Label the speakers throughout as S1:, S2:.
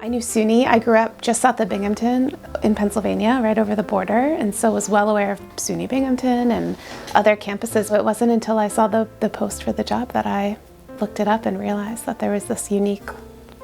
S1: I knew SUNY. I grew up just south of Binghamton in Pennsylvania, right over the border, and so was well aware of SUNY Binghamton and other campuses. But it wasn't until I saw the post for the job that I looked it up and realized that there was this unique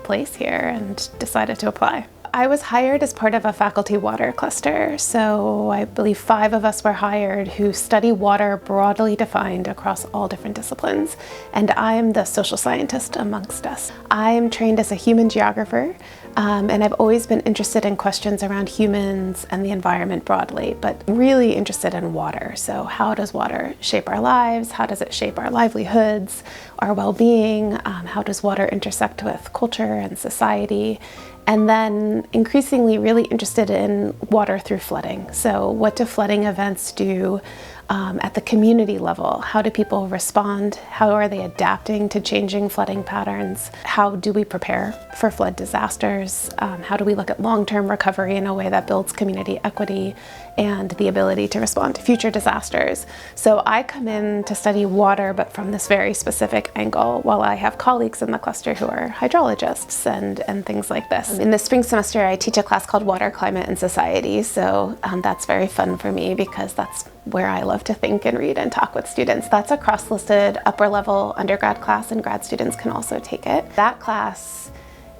S1: place here and decided to apply. I was hired as part of a faculty water cluster, so I believe 5 of us were hired who study water broadly defined across all different disciplines, and I'm the social scientist amongst us. I'm trained as a human geographer, and I've always been interested in questions around humans and the environment broadly, but really interested in water. So how does water shape our lives? How does it shape our livelihoods, our well-being? How does water intersect with culture and society? And then increasingly really interested in water through flooding. So what do flooding events do at the community level? How do people respond? How are they adapting to changing flooding patterns? How do we prepare for flood disasters? How do we look at long-term recovery in a way that builds community equity and the ability to respond to future disasters? So I come in to study water, but from this very specific angle, while I have colleagues in the cluster who are hydrologists and things like this. In the spring semester, I teach a class called Water, Climate, and Society. So that's very fun for me because that's where I love to think and read and talk with students. That's a cross-listed upper level undergrad class, and grad students can also take it. That class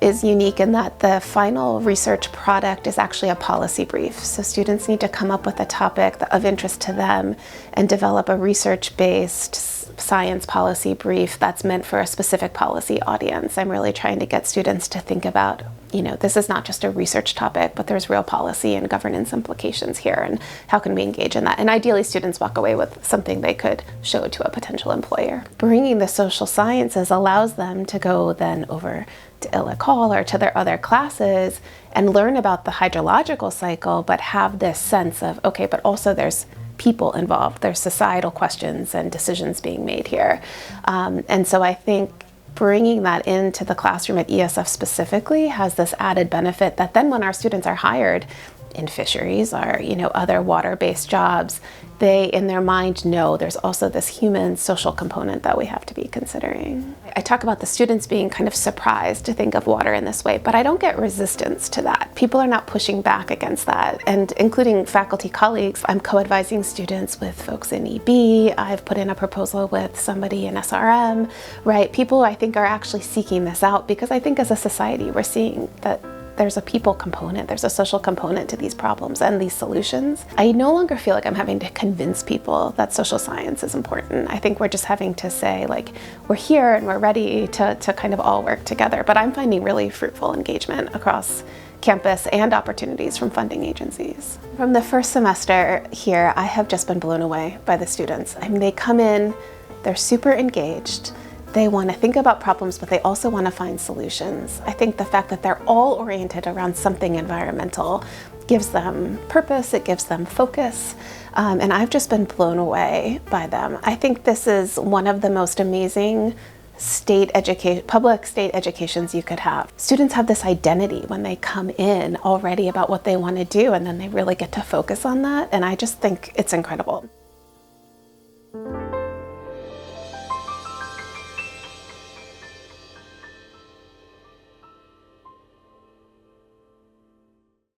S1: is unique in that the final research product is actually a policy brief. So students need to come up with a topic of interest to them and develop a research-based science policy brief that's meant for a specific policy audience. I'm really trying to get students to think about, this is not just a research topic, but there's real policy and governance implications here, and how can we engage in that? And ideally, students walk away with something they could show to a potential employer. Bringing the social sciences allows them to go then over to ILICOL or to their other classes and learn about the hydrological cycle, but have this sense of, okay, but also there's people involved, there's societal questions and decisions being made here. And so I think bringing that into the classroom at ESF specifically has this added benefit that then when our students are hired in fisheries or other water-based jobs, they in their mind know there's also this human social component that we have to be considering. I talk about the students being kind of surprised to think of water in this way, but I don't get resistance to that. People are not pushing back against that, and including faculty colleagues. I'm co-advising students with folks in EB. I've put in a proposal with somebody in SRM, right? People I think are actually seeking this out because I think as a society we're seeing that there's a people component, there's a social component to these problems and these solutions. I no longer feel like I'm having to convince people that social science is important. I think we're just having to say, like, we're here and we're ready to kind of all work together. But I'm finding really fruitful engagement across campus and opportunities from funding agencies. From the first semester here, I have just been blown away by the students. I mean, they come in, they're super engaged. They want to think about problems, but they also want to find solutions. I think the fact that they're all oriented around something environmental gives them purpose, it gives them focus, and I've just been blown away by them. I think this is one of the most amazing public state educations you could have. Students have this identity when they come in already about what they want to do, and then they really get to focus on that, and I just think it's incredible.